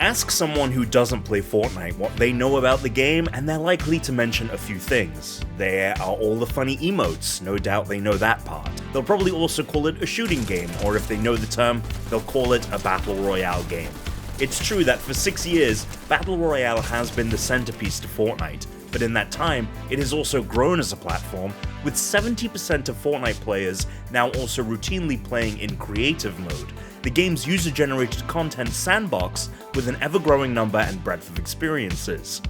Ask someone who doesn't play Fortnite what they know about the game, and they're likely to mention a few things. There are all the funny emotes, no doubt they know that part. They'll probably also call it a shooting game, or if they know the term, they'll call it a battle royale game. It's true that for 6 years, Battle Royale has been the centerpiece to Fortnite, but in that time, it has also grown as a platform, with 70% of Fortnite players now also routinely playing in creative mode, the game's user-generated content sandbox with an ever-growing number and breadth of experiences.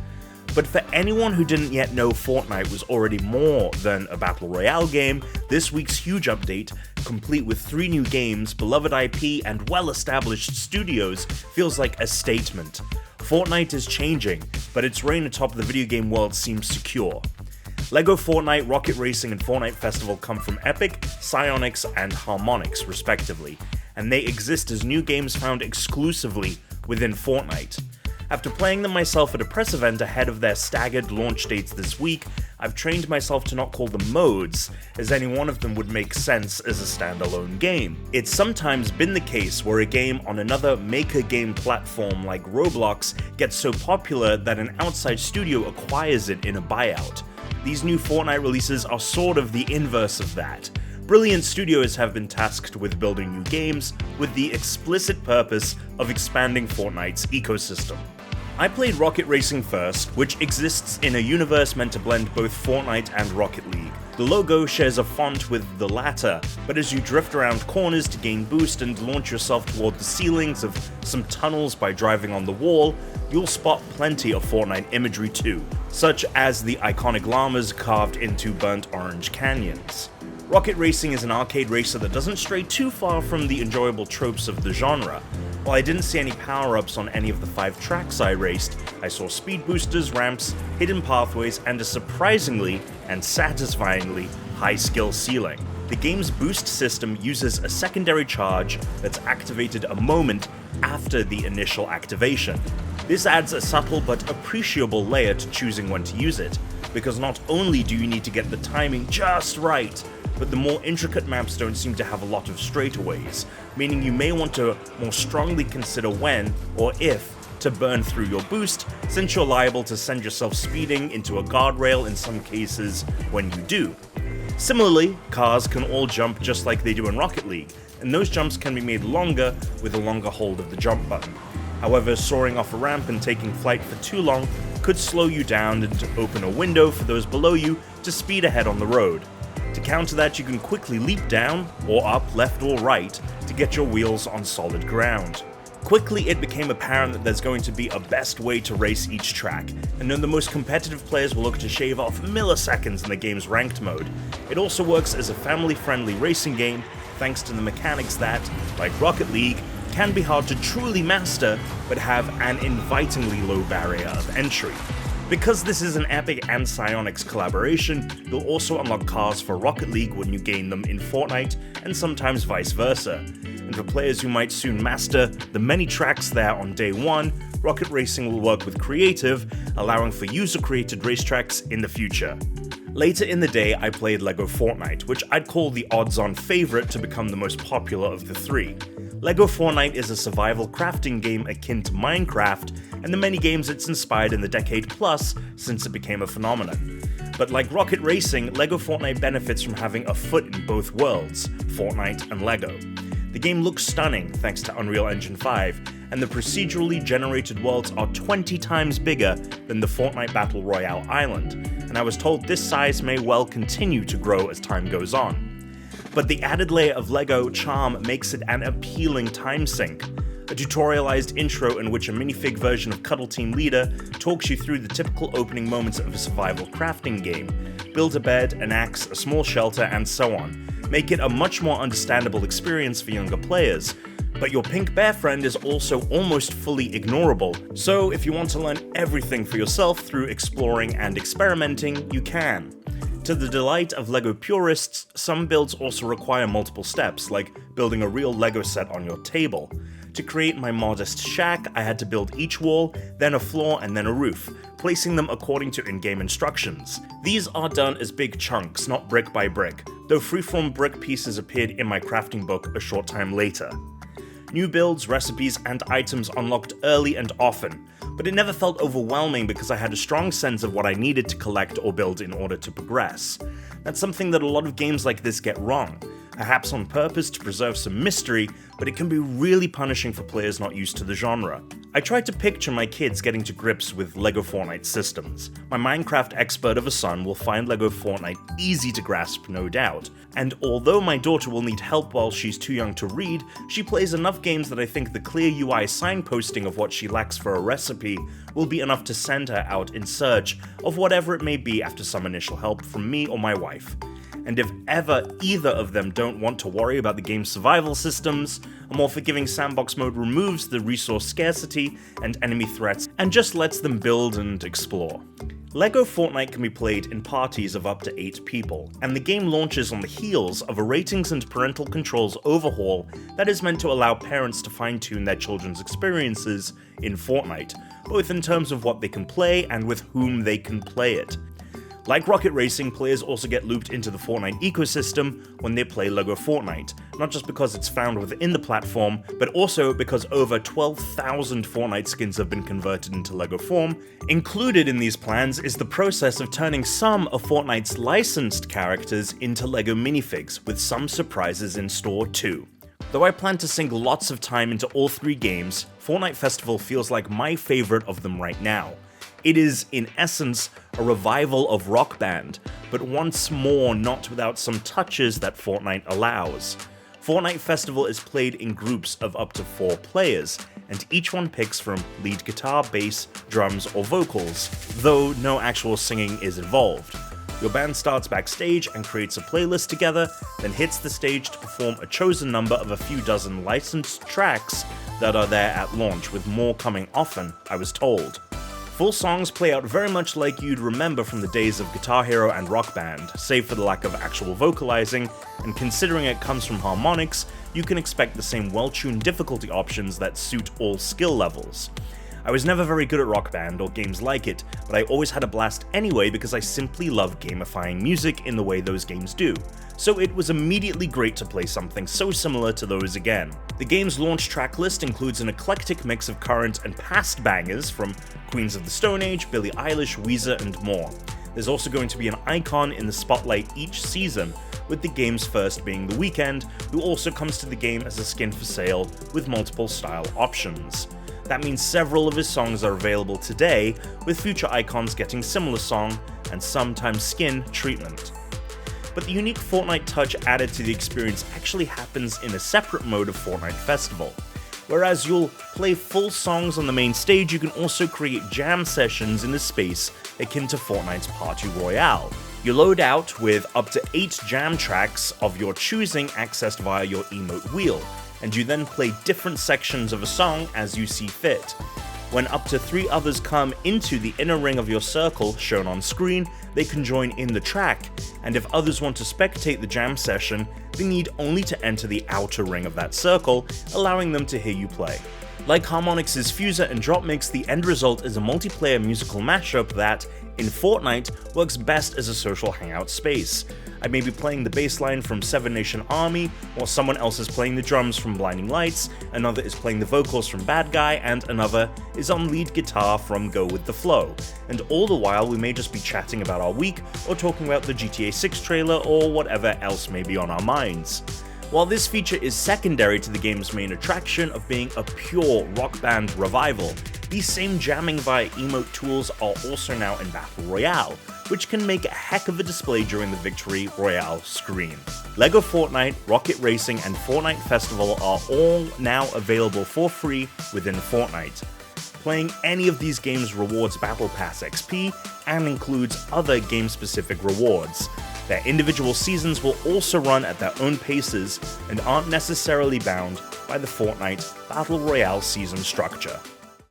But for anyone who didn't yet know Fortnite was already more than a Battle Royale game, this week's huge update, complete with 3 new games, beloved IP, and well-established studios, feels like a statement. Fortnite is changing, but its reign atop the video game world seems secure. LEGO Fortnite, Rocket Racing, and Fortnite Festival come from Epic, Psyonix, and Harmonix, respectively, and they exist as new games found exclusively within Fortnite. After playing them myself at a press event ahead of their staggered launch dates this week, I've trained myself to not call them modes, as any one of them would make sense as a standalone game. It's sometimes been the case where a game on another maker game platform like Roblox gets so popular that an outside studio acquires it in a buyout. These new Fortnite releases are sort of the inverse of that. Brilliant studios have been tasked with building new games with the explicit purpose of expanding Fortnite's ecosystem. I played Rocket Racing first, which exists in a universe meant to blend both Fortnite and Rocket League. The logo shares a font with the latter, but as you drift around corners to gain boost and launch yourself toward the ceilings of some tunnels by driving on the wall, you'll spot plenty of Fortnite imagery too, such as the iconic llamas carved into burnt orange canyons. Rocket Racing is an arcade racer that doesn't stray too far from the enjoyable tropes of the genre. While I didn't see any power-ups on any of the 5 tracks I raced, I saw speed boosters, ramps, hidden pathways, and a surprisingly and satisfyingly high skill ceiling. The game's boost system uses a secondary charge that's activated a moment after the initial activation. This adds a subtle but appreciable layer to choosing when to use it, because not only do you need to get the timing just right, but the more intricate maps don't seem to have a lot of straightaways, meaning you may want to more strongly consider when, or if, to burn through your boost, since you're liable to send yourself speeding into a guardrail in some cases when you do. Similarly, cars can all jump just like they do in Rocket League, and those jumps can be made longer with a longer hold of the jump button. However, soaring off a ramp and taking flight for too long could slow you down and open a window for those below you to speed ahead on the road. To counter that, you can quickly leap down, or up, left or right, to get your wheels on solid ground. Quickly, it became apparent that there's going to be a best way to race each track, and then the most competitive players will look to shave off milliseconds in the game's ranked mode. It also works as a family-friendly racing game, thanks to the mechanics that, like Rocket League, can be hard to truly master, but have an invitingly low barrier of entry. Because this is an Epic and Psyonix collaboration, you'll also unlock cars for Rocket League when you gain them in Fortnite, and sometimes vice versa. And for players who might soon master the many tracks there on day one, Rocket Racing will work with Creative, allowing for user-created racetracks in the future. Later in the day, I played LEGO Fortnite, which I'd call the odds-on favorite to become the most popular of the 3. LEGO Fortnite is a survival crafting game akin to Minecraft, and the many games it's inspired in the decade plus since it became a phenomenon. But like Rocket Racing, LEGO Fortnite benefits from having a foot in both worlds, Fortnite and LEGO. The game looks stunning thanks to Unreal Engine 5, and the procedurally generated worlds are 20 times bigger than the Fortnite Battle Royale island, and I was told this size may well continue to grow as time goes on. But the added layer of LEGO charm makes it an appealing time sink. A tutorialized intro in which a minifig version of Cuddle Team Leader talks you through the typical opening moments of a survival crafting game. Build a bed, an axe, a small shelter, and so on. Make it a much more understandable experience for younger players. But your pink bear friend is also almost fully ignorable, so if you want to learn everything for yourself through exploring and experimenting, you can. To the delight of LEGO purists, some builds also require multiple steps, like building a real LEGO set on your table. To create my modest shack, I had to build each wall, then a floor, and then a roof, placing them according to in-game instructions. These are done as big chunks, not brick by brick, though freeform brick pieces appeared in my crafting book a short time later. New builds, recipes, and items unlocked early and often, but it never felt overwhelming because I had a strong sense of what I needed to collect or build in order to progress. That's something that a lot of games like this get wrong, perhaps on purpose to preserve some mystery, but it can be really punishing for players not used to the genre. I tried to picture my kids getting to grips with LEGO Fortnite systems. My Minecraft expert of a son will find LEGO Fortnite easy to grasp, no doubt, and although my daughter will need help while she's too young to read, she plays enough games that I think the clear UI signposting of what she lacks for a recipe will be enough to send her out in search of whatever it may be after some initial help from me or my wife. And if ever either of them don't want to worry about the game's survival systems, a more forgiving sandbox mode removes the resource scarcity and enemy threats and just lets them build and explore. LEGO Fortnite can be played in parties of up to 8 people, and the game launches on the heels of a ratings and parental controls overhaul that is meant to allow parents to fine-tune their children's experiences in Fortnite, both in terms of what they can play and with whom they can play it. Like Rocket Racing, players also get looped into the Fortnite ecosystem when they play LEGO Fortnite, not just because it's found within the platform, but also because over 12,000 Fortnite skins have been converted into LEGO form. Included in these plans is the process of turning some of Fortnite's licensed characters into LEGO minifigs, with some surprises in store too. Though I plan to sink lots of time into all 3 games, Fortnite Festival feels like my favorite of them right now. It is, in essence, a revival of Rock Band, but once more not without some touches that Fortnite allows. Fortnite Festival is played in groups of up to 4 players, and each one picks from lead guitar, bass, drums, or vocals, though no actual singing is involved. Your band starts backstage and creates a playlist together, then hits the stage to perform a chosen number of a few dozen licensed tracks that are there at launch, with more coming often, I was told. Full songs play out very much like you'd remember from the days of Guitar Hero and Rock Band, save for the lack of actual vocalizing, and considering it comes from Harmonix, you can expect the same well-tuned difficulty options that suit all skill levels. I was never very good at Rock Band or games like it, but I always had a blast anyway because I simply love gamifying music in the way those games do, so it was immediately great to play something so similar to those again. The game's launch track list includes an eclectic mix of current and past bangers from Queens of the Stone Age, Billie Eilish, Weezer, and more. There's also going to be an icon in the spotlight each season, with the game's first being The Weeknd, who also comes to the game as a skin for sale with multiple style options. That means several of his songs are available today, with future icons getting similar song and sometimes skin treatment. But the unique Fortnite touch added to the experience actually happens in a separate mode of Fortnite Festival. Whereas you'll play full songs on the main stage, you can also create jam sessions in a space akin to Fortnite's Party Royale. You load out with up to 8 jam tracks of your choosing accessed via your emote wheel, and you then play different sections of a song as you see fit. When up to 3 others come into the inner ring of your circle shown on screen, they can join in the track, and if others want to spectate the jam session, they need only to enter the outer ring of that circle, allowing them to hear you play. Like Harmonix's Fuser and Drop Mix, the end result is a multiplayer musical mashup that, in Fortnite, works best as a social hangout space. I may be playing the bass line from Seven Nation Army, while someone else is playing the drums from Blinding Lights, another is playing the vocals from Bad Guy, and another is on lead guitar from Go With The Flow. And all the while we may just be chatting about our week, or talking about the GTA 6 trailer, or whatever else may be on our minds. While this feature is secondary to the game's main attraction of being a pure Rock Band revival, these same jamming via emote tools are also now in Battle Royale, which can make a heck of a display during the Victory Royale screen. LEGO Fortnite, Rocket Racing, and Fortnite Festival are all now available for free within Fortnite. Playing any of these games rewards Battle Pass XP and includes other game-specific rewards. Their individual seasons will also run at their own paces and aren't necessarily bound by the Fortnite Battle Royale season structure.